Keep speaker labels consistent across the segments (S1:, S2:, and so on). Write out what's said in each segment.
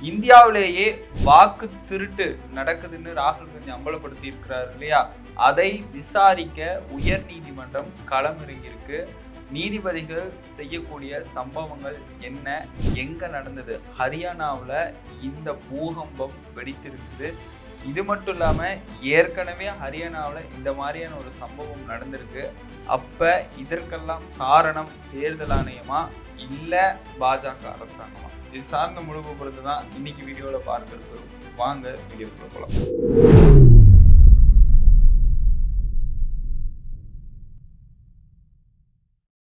S1: இந்தியாவிலேயே வாக்கு திருட்டு நடக்குதுன்னு ராகுல் காந்தி அம்பலப்படுத்தி இருக்கிறார் இல்லையா, அதை விசாரிக்க உயர் நீதிமன்றம் களமிறங்கியிருக்கு. நீதிபதிகள் செய்யக்கூடிய சம்பவங்கள் என்ன, எங்க நடந்தது? ஹரியானாவில் இந்த பூகம்பம் வெடித்திருக்குது. இது மட்டும் இல்லாமல் ஏற்கனவே ஹரியானாவில் இந்த மாதிரியான ஒரு சம்பவம் நடந்திருக்கு. அப்போ இதற்கெல்லாம் காரணம் தேர்தல் ஆணையமா இல்லை பாஜக அரசாங்கமா? இது சார்ந்த முழு பொறுத்து தான் இன்னைக்கு வீடியோவில் பார்க்கறது. வாங்க வீடியோக்குள்ள போகலாம்.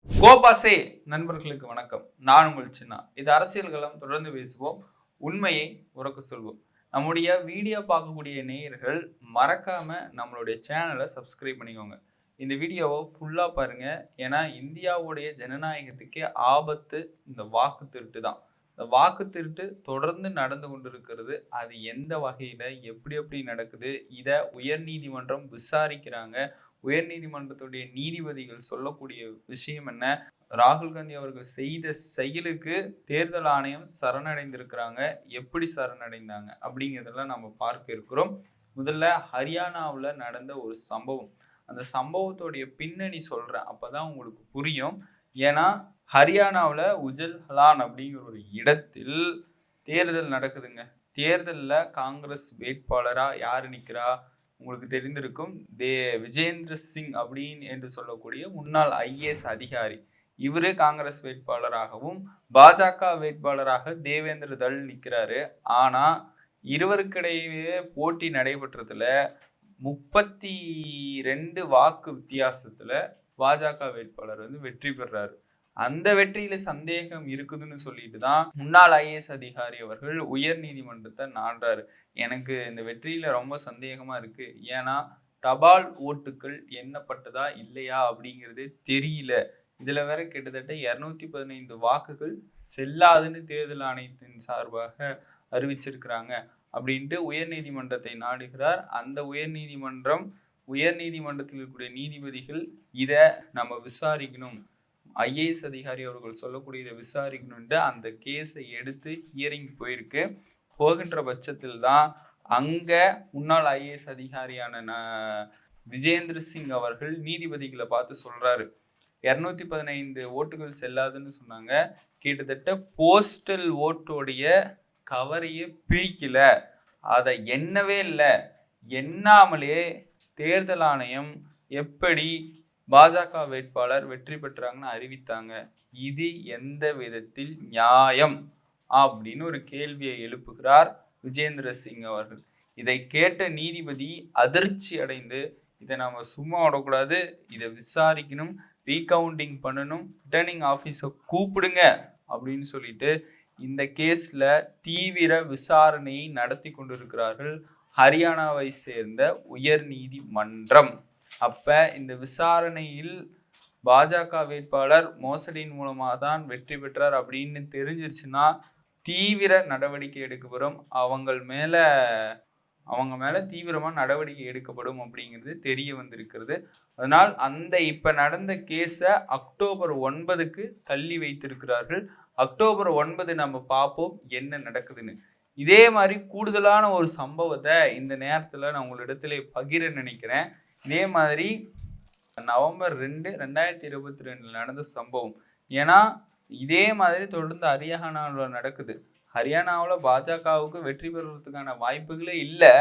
S1: கோபாசே நண்பர்களுக்கு வணக்கம். நான் உங்கள் சின்னா. இது அரசியல் களம். தொடர்ந்து பேசுவோம், உண்மையை உறக்க சொல்வோம். நம்முடைய வீடியோ பார்க்கக்கூடிய நேயர்கள் மறக்காம நம்மளுடைய சேனலை சப்ஸ்கிரைப் பண்ணிக்கோங்க. இந்த வீடியோவை ஃபுல்லாக பாருங்க. ஏன்னா இந்தியாவுடைய ஜனநாயகத்துக்கே ஆபத்து இந்த வாக்கு திருட்டு தான். இந்த வாக்கு திருட்டு தொடர்ந்து நடந்து கொண்டிருக்கிறது. அது எந்த வகையில் எப்படி எப்படி நடக்குது, இதை உயர் நீதிமன்றம் விசாரிக்கிறாங்க. உயர் நீதிமன்றத்துடைய நீதிபதிகள் சொல்லக்கூடிய விஷயம் என்ன, ராகுல் காந்தி அவர்கள் செய்த செயலுக்கு தேர்தல் ஆணையம் சரணடைந்திருக்கிறாங்க, எப்படி சரணடைந்தாங்க அப்படிங்கிறதெல்லாம் நம்ம பார்க்க இருக்கிறோம். முதல்ல ஹரியானாவில் நடந்த ஒரு சம்பவம், அந்த சம்பவத்துடைய பின்னணி சொல்கிறேன், அப்போ தான் உங்களுக்கு புரியும். ஏன்னா ஹரியானாவில் உஜல் ஹலான் அப்படிங்கிற ஒரு இடத்தில் தேர்தல் நடக்குதுங்க. தேர்தலில் காங்கிரஸ் வேட்பாளராக யார் நிற்கிறா உங்களுக்கு தெரிந்திருக்கும். விஜேந்திர சிங் அப்படின்னு என்று சொல்லக்கூடிய முன்னாள் IAS அதிகாரி. இவர் காங்கிரஸ் வேட்பாளராகவும் பாஜக வேட்பாளராக தேவேந்திர தள் நிற்கிறாரு. ஆனால் இருவருக்கிடையே போட்டி நடைபெற்றதுல 32 வாக்கு வித்தியாசத்துல பாஜக வேட்பாளர் வெற்றி பெறாரு. அந்த வெற்றியில சந்தேகம் இருக்குதுன்னு சொல்லிட்டு தான் முன்னாள் IAS அதிகாரி அவர்கள் உயர் நீதிமன்றத்தை நாடுறாரு. எனக்கு இந்த வெற்றியில ரொம்ப சந்தேகமா இருக்கு, ஏன்னா தபால் ஓட்டுகள் எண்ணப்பட்டதா இல்லையா அப்படிங்கிறது தெரியல. இதுல வேற கிட்டத்தட்ட 215 வாக்குகள் செல்லாதுன்னு தேர்தல் ஆணையத்தின் சார்பாக அறிவிச்சிருக்கிறாங்க அப்படின்ட்டு உயர் நீதிமன்றத்தை நாடுகிறார். அந்த உயர் நீதிமன்றத்தில் இருக்கக்கூடிய நீதிபதிகள் இதை நம்ம விசாரிக்கணும், IAS அதிகாரி அவர்கள் சொல்லக்கூடிய இதை விசாரிக்கணும்ட்டு அந்த கேஸை எடுத்து ஹியரிங் போயிருக்கு. போகின்ற பட்சத்தில் தான் அங்க முன்னாள் IAS அதிகாரியான விஜேந்திர சிங் அவர்கள் நீதிபதிகளை பார்த்து சொல்றாரு, 215 ஓட்டுகள் செல்லாதுன்னு சொன்னாங்க. கிட்டத்தட்ட போஸ்டல் ஓட்டோடைய கவரையே பிரிக்கல, அதை எண்ணவே இல்லை. எண்ணாமலே தேர்தல் ஆணையம் எப்படி பாஜக வேட்பாளர் வெற்றி பெற்றாங்கன்னு அறிவித்தாங்க? இது எந்த விதத்தில் நியாயம் அப்படின்னு ஒரு கேள்வியை எழுப்புகிறார் விஜேந்திர சிங் அவர்கள். இதை கேட்ட நீதிபதி அதிர்ச்சி அடைந்து, இதை நம்ம சும்மா விடக்கூடாது, இதை விசாரிக்கணும், ரீகவுண்டிங் பண்ணணும், ரிட்டர்னிங் ஆஃபீஸை கூப்பிடுங்க அப்படின்னு சொல்லிட்டு இந்த கேஸ்ல தீவிர விசாரணையை நடத்தி கொண்டிருக்கிறார்கள் ஹரியானாவை சேர்ந்த உயர் நீதிமன்றம். அப்ப இந்த விசாரணையில் பாஜக வேட்பாளர் மோசடியின் மூலமாக தான் வெற்றி பெற்றார் அப்படின்னு தெரிஞ்சிருச்சுன்னா தீவிர நடவடிக்கை எடுக்கப்படும், அவங்க மேல தீவிரமா நடவடிக்கை எடுக்கப்படும் அப்படிங்கிறது தெரிய வந்திருக்கிறது. அதனால் அந்த இப்ப நடந்த கேஸை அக்டோபர் 9க்கு தள்ளி வைத்திருக்கிறார்கள். அக்டோபர் 9 நம்ம பார்ப்போம் என்ன நடக்குதுன்னு. இதே மாதிரி கூடுதலான ஒரு சம்பவத்தை இந்த நேரத்தில் நான் உங்களிடத்துல பகிர நினைக்கிறேன். இதே மாதிரி நவம்பர் 2, 2022 நடந்த சம்பவம். ஏன்னா இதே மாதிரி தொடர்ந்து ஹரியானாவில் நடக்குது. ஹரியானாவில் பாஜகவுக்கு வெற்றி பெறுவதற்கான வாய்ப்புகளே இல்லை.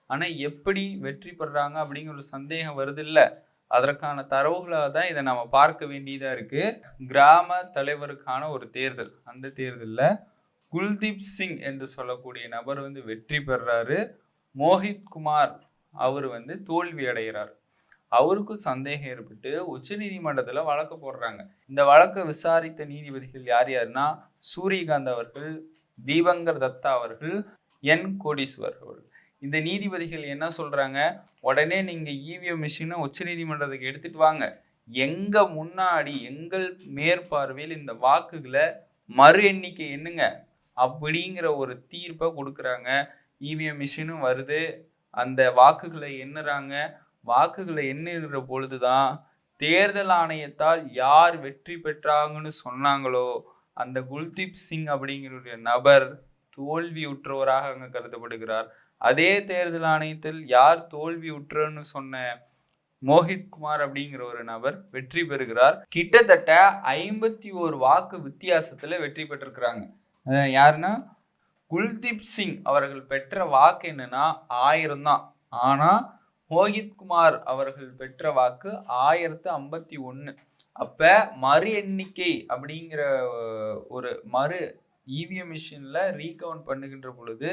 S1: ஆனால் எப்படி வெற்றி பெறாங்க அப்படிங்கிற ஒரு சந்தேகம் வருது இல்லை, அதற்கான தரவுகளாக தான் இதை நம்ம பார்க்க வேண்டியதாக இருக்கு. கிராம தலைவருக்கான ஒரு தேர்தல், அந்த தேர்தலில் குல்தீப் சிங் என்று சொல்லக்கூடிய நபர் வெற்றி பெறாரு. மோஹித் குமார் அவர் தோல்வி அடைகிறார். அவருக்கும் சந்தேகம் ஏற்பட்டு உச்ச நீதிமன்றத்தில் வழக்கு போடுறாங்க. இந்த வழக்கை விசாரித்த நீதிபதிகள் யாருன்னா சூரியகாந்த் அவர்கள், தீபங்கர் தத்தா அவர்கள், N கோடீஸ்வர் அவர்கள். இந்த நீதிபதிகள் என்ன சொல்றாங்க, உடனே நீங்க EVM மிஷினை உச்ச நீதிமன்றத்துக்கு எடுத்துட்டு வாங்க, எங்க முன்னாடி எங்கள் மேற்பார்வையில் இந்த வாக்குகளை மறு எண்ணிக்கை எண்ணுங்க அப்படிங்கிற ஒரு தீர்ப்பை கொடுக்குறாங்க. EVM மிஷினும் வருது, அந்த வாக்குகளை எண்ணுறாங்க. வாக்குகளை எண்ணுகிற பொழுதுதான் தேர்தல் ஆணையத்தால் யார் வெற்றி பெற்றாங்கன்னு சொன்னாங்களோ அந்த குல்தீப் சிங் அப்படிங்கிற நபர் தோல்வியுற்றவராக அங்க கருதப்படுகிறார். அதே தேர்தல் ஆணையத்தில் யார் தோல்வியுற்றன்னு சொன்ன மோஹித் குமார் அப்படிங்கிற ஒரு நபர் வெற்றி பெறுகிறார். கிட்டத்தட்ட 51 வாக்கு வித்தியாசத்துல வெற்றி பெற்றிருக்கிறாங்க. யாருன்னா குல்தீப் சிங் அவர்கள் பெற்ற வாக்கு என்னன்னா 1000 தான். ஆனா மோஹித் குமார் அவர்கள் பெற்ற வாக்கு 1051. அப்ப மறு எண்ணிக்கை அப்படிங்கிற ஒரு மறு இவிஎம் மிஷின்ல ரீகவுண்ட் பண்ணுகின்ற பொழுது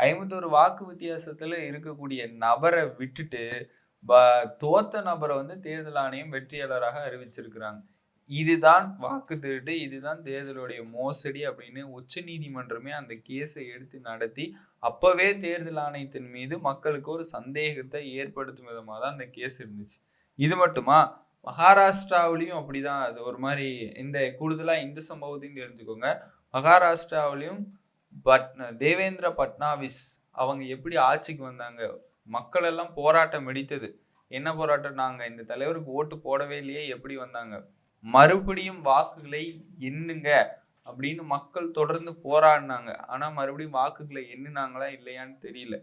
S1: 51 வாக்கு வித்தியாசத்துல இருக்கக்கூடிய நபரை விட்டுட்டு தோத்த நபரை வந்து தேர்தல் ஆணையம் வெற்றியாளராக அறிவிச்சிருக்கிறாங்க. இதுதான் வாக்கு திருட்டு, இதுதான் தேர்தலுடைய மோசடி அப்படின்னு உச்ச நீதிமன்றமே அந்த கேஸை எடுத்து நடத்தி அப்பவே தேர்தல் ஆணையத்தின் மீது மக்களுக்கு ஒரு சந்தேகத்தை ஏற்படுத்தும் விதமாக தான் அந்த கேஸ் இருந்துச்சு. இது மட்டுமா, மகாராஷ்டிராவிலையும் அப்படிதான். அது ஒரு மாதிரி இந்த கூடுதலா இந்த சம்பவத்தையும் தெரிஞ்சுக்கோங்க. மகாராஷ்டிராவிலையும் தேவேந்திர பட்னாவிஸ் அவங்க எப்படி ஆட்சிக்கு வந்தாங்க, மக்கள் எல்லாம் போராட்டம் வெடித்தது. என்ன போராட்டம்? நாங்க இந்த தலைவருக்கு ஓட்டு போடவே இல்லையே, எப்படி வந்தாங்க, மறுபடியும் வாக்குகளை எண்ணுங்க அப்படின்னு மக்கள் தொடர்ந்து போராடினாங்க. ஆனா மறுபடியும் வாக்குகளை எண்ணுனாங்களா இல்லையான்னு தெரியல.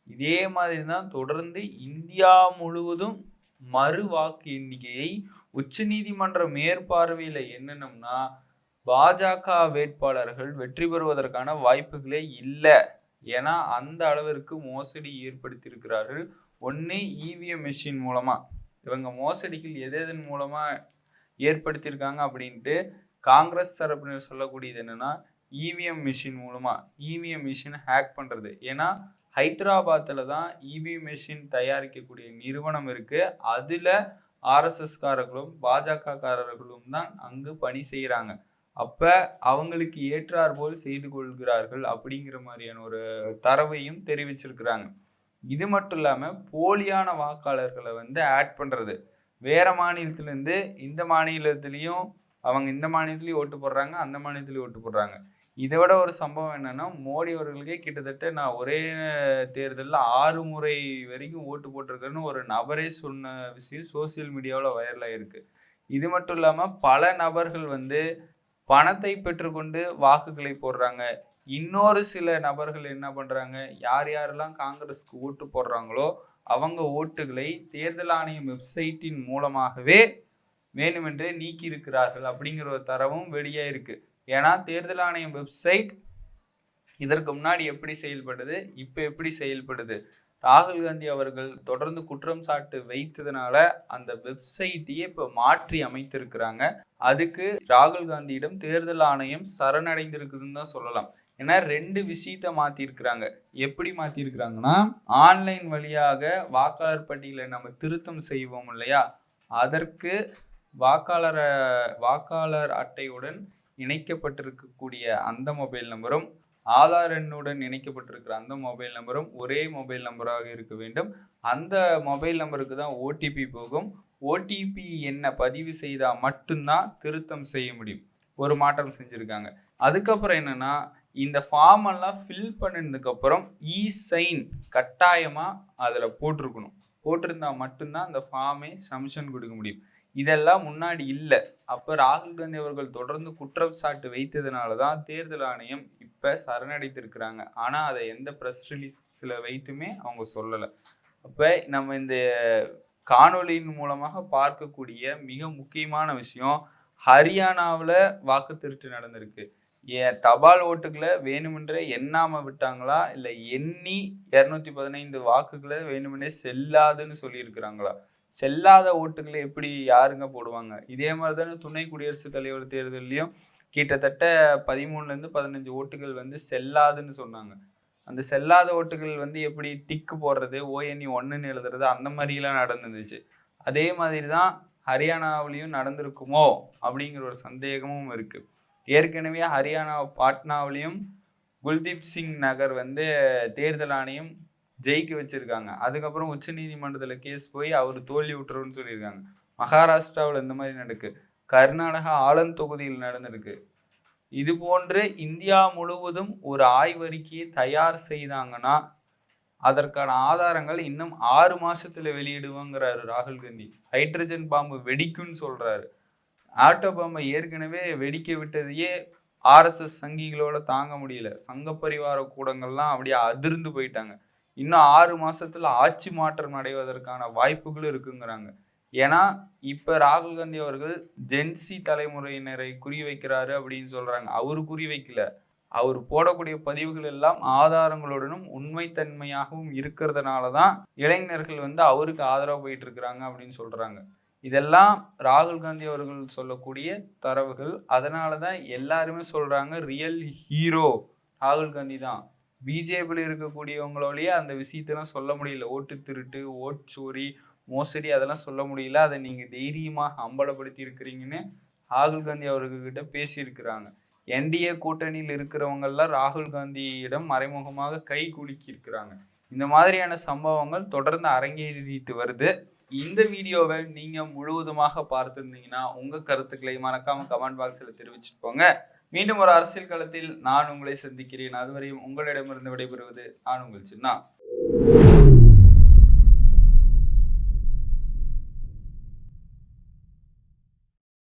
S1: இதே மாதிரி தான் தொடர்ந்து இந்தியா முழுவதும் மறு வாக்கு எண்ணிக்கையை உச்ச நீதிமன்ற மேற்பார்வையில என்னன்னம்னா பாஜக வேட்பாளர்கள் வெற்றி பெறுவதற்கான வாய்ப்புகளே இல்லை. ஏன்னா அந்த அளவிற்கு மோசடி ஏற்படுத்தியிருக்கிறார்கள். ஒன்று இவிஎம் மிஷின் மூலமா, இவங்க மோசடிகள் எதன் மூலமா ஏற்படுத்தியிருக்காங்க அப்படின்ட்டு காங்கிரஸ் தரப்பினர் சொல்லக்கூடியது என்னன்னா இவிஎம் மிஷின் மூலமா, இவிஎம் மிஷின் ஹேக் பண்றது. ஏன்னா ஹைதராபாத்தில் தான் இவிஎம் மிஷின் தயாரிக்கக்கூடிய நிறுவனம் இருக்கு. அதுல ஆர்எஸ்எஸ் காரர்களும் பாஜக காரர்களும் தான் அங்கு பணி செய்யறாங்க. அப்ப அவங்களுக்கு ஏற்றார் போல் செய்து கொள்கிறார்கள் அப்படிங்கிற மாதிரியான ஒரு தரவையும் தெரிவிச்சிருக்கிறாங்க. இது மட்டும் இல்லாம போலியான வாக்காளர்களை வந்து ஆட் பண்றது. வேற மாநிலத்திலேருந்து இந்த மாநிலத்திலையும் அவங்க இந்த மாநிலத்திலையும் ஓட்டு போடுறாங்க, அந்த மாநிலத்திலையும் ஓட்டு போடுறாங்க. இதை விட ஒரு சம்பவம் என்னன்னா, மோடி அவர்களுக்கே கிட்டத்தட்ட நான் ஒரே தேர்தலில் 6 முறை வரைக்கும் ஓட்டு போட்டிருக்கேன்னு ஒரு நபரே சொன்ன விஷயம் சோசியல் மீடியாவில் வைரலாக இருக்கு. இது மட்டும் இல்லாமல் பல நபர்கள் வந்து பணத்தை பெற்றுக்கொண்டு வாக்குகளை போடுறாங்க. இன்னொரு சில நபர்கள் என்ன பண்றாங்க, யார் யாரெல்லாம் காங்கிரஸ்க்கு ஓட்டு போடுறாங்களோ அவங்க ஓட்டுகளை தேர்தல் ஆணையம் வெப்சைட்டின் மூலமாகவே வேணுமென்றே நீக்கி இருக்கிறார்கள் அப்படிங்கிற ஒரு தரவும் வெளியே இருக்கு. ஏன்னா தேர்தல் ஆணையம் வெப்சைட் இதற்கு முன்னாடி எப்படி செயல்படுது, இப்ப எப்படி செயல்படுது, ராகுல் காந்தி அவர்கள் தொடர்ந்து குற்றம் சாட்டு வைத்ததுனால அந்த வெப்சைட்டையே இப்ப மாற்றி அமைத்திருக்கிறாங்க. அதுக்கு ராகுல் காந்தியிடம் தேர்தல் ஆணையம் சரணடைந்திருக்குதுன்னு தான் சொல்லலாம். ஏன்னா 2 விஷயத்த மாத்திருக்கிறாங்க. எப்படி மாத்திருக்கிறாங்கன்னா, ஆன்லைன் வழியாக வாக்காளர் பட்டியலை நம்ம திருத்தம் செய்வோம் இல்லையா, அதற்கு வாக்காளர் அட்டையுடன் இணைக்கப்பட்டிருக்கக்கூடிய அந்த மொபைல் நம்பரும் ஆதார் எண்ணுடன் இணைக்கப்பட்டிருக்கிற அந்த மொபைல் நம்பரும் ஒரே மொபைல் நம்பராக இருக்க வேண்டும். அந்த மொபைல் நம்பருக்கு தான் ஓடிபி போகும். ஓடிபி எண்ணை பதிவு செய்தால் மட்டும்தான் திருத்தம் செய்ய முடியும். ஒரு மாற்றம் செஞ்சுருக்காங்க. அதுக்கப்புறம் என்னன்னா, இந்த ஃபார்ம் எல்லாம் ஃபில் பண்ணதுக்கப்புறம் இ-சைன் கட்டாயமாக அதில் போட்டிருந்தா மட்டும்தான் அந்த ஃபார்மை சப்மிஷன் கொடுக்க முடியும். இதெல்லாம் முன்னாடி இல்லை. அப்போ ராகுல் காந்தி அவர்கள் தொடர்ந்து குற்றம் சாட்டு வைத்ததுனால தான் தேர்தல் ஆணையம் இப்போ சரணடைத்திருக்கிறாங்க. ஆனால் அதை எந்த ப்ரெஸ் ரிலீஸில் வைத்துமே அவங்க சொல்லலை. அப்போ நம்ம இந்த காணொலியின் மூலமாக பார்க்கக்கூடிய மிக முக்கியமான விஷயம், ஹரியானாவில் வாக்கு திருட்டு நடந்திருக்கு. தபால் ஓட்டுகளை வேணுமென்றே எண்ணாம விட்டாங்களா, இல்லை எண்ணி 215 வாக்குகளை வேணுமென்றே செல்லாதுன்னு சொல்லியிருக்கிறாங்களா? செல்லாத ஓட்டுகளை எப்படி யாருங்க போடுவாங்க? இதே மாதிரி தானே துணை குடியரசுத் தலைவர் தேர்தலையும் கிட்டத்தட்ட 13லேருந்து 15 ஓட்டுகள் வந்து செல்லாதுன்னு சொன்னாங்க. அந்த செல்லாத ஓட்டுகள் வந்து எப்படி டிக்கு போடுறது, ONE 1ன்னு எழுதுறது, அந்த மாதிரிலாம் நடந்துருந்துச்சு. அதே மாதிரி தான் ஹரியானாவிலையும் நடந்திருக்குமோ அப்படிங்கிற ஒரு சந்தேகமும் இருக்கு. ஏற்கனவே ஹரியானா பாட்னாவிலையும் குல்தீப் சிங் நகர் வந்து தேர்தல் ஆணையம் ஜெயிக்க வச்சிருக்காங்க. அதுக்கப்புறம் உச்ச நீதிமன்றத்தில் கேஸ் போய் அவர் தோல்வி விட்டுருன்னு சொல்லியிருக்காங்க. மகாராஷ்டிராவில் இந்த மாதிரி நடக்கு. கர்நாடகா ஆலந்த் தொகுதியில் நடந்திருக்கு. இது போன்று இந்தியா முழுவதும் ஒரு ஆய்வறிக்கையை தயார் செய்தாங்கன்னா அதற்கான ஆதாரங்கள் இன்னும் 6 மாசத்துல வெளியிடுவோங்கிறாரு ராகுல் காந்தி. ஹைட்ரஜன் பாம்பு வெடிக்கும்னு சொல்றாரு. ஆட்டோ பாம்பை ஏற்கனவே வெடிக்க விட்டதையே ஆர்எஸ்எஸ் சங்கிகளோட தாங்க முடியல. சங்க பரிவார கூடங்கள்லாம் அப்படியே அதிர்ந்து போயிட்டாங்க. இன்னும் 6 மாசத்துல ஆட்சி மாற்றம் அடைவதற்கான வாய்ப்புகள் இருக்குங்கிறாங்க. ஏன்னா இப்ப ராகுல் காந்தி அவர்கள் ஜென்சி தலைமுறையினரை குறிவைக்கிறாரு அப்படின்னு சொல்றாங்க. அவரு குறிவைக்கல. அவர் போடக்கூடிய பதிவுகள் எல்லாம் ஆதாரங்களுடனும் உண்மைத்தன்மையாகவும் இருக்கிறதுனாலதான் இளைஞர்கள் அவருக்கு ஆதரவு போயிட்டு இருக்கிறாங்க அப்படின்னு சொல்றாங்க. இதெல்லாம் ராகுல் காந்தி அவர்கள் சொல்லக்கூடிய தரவுகள். அதனாலதான் எல்லாருமே சொல்றாங்க ரியல் ஹீரோ ராகுல் காந்தி தான். பிஜேபியில் இருக்கக்கூடியவங்களோடய அந்த விஷயத்தெல்லாம் சொல்ல முடியல. ஓட்டு திருட்டு, ஓட்சோரி, மோசடி அதெல்லாம் சொல்ல முடியல. அதை நீங்க தைரியமாக அம்பலப்படுத்தி இருக்கிறீங்கன்னு ராகுல் காந்தி அவர்கிட்ட பேசியிருக்கிறாங்க. என்டிஏ கூட்டணியில் இருக்கிறவங்கெல்லாம் ராகுல் காந்தியிடம் மறைமுகமாக கை குலுக்கி இருக்கிறாங்க. இந்த மாதிரியான சம்பவங்கள் தொடர்ந்து அரங்கேறிட்டு வருது. இந்த வீடியோவை நீங்க முழுவதுமாக பார்த்துருந்தீங்கன்னா உங்க கருத்துக்களை மறக்காம கமெண்ட் பாக்ஸில் தெரிவிச்சுட்டு போங்க. மீண்டும் ஒரு அரசியல் களத்தில் நான் உங்களை சந்திக்கிறேன். அதுவரையும் உங்களிடமிருந்து விடைபெறுவது நான் உங்கள் சின்னா.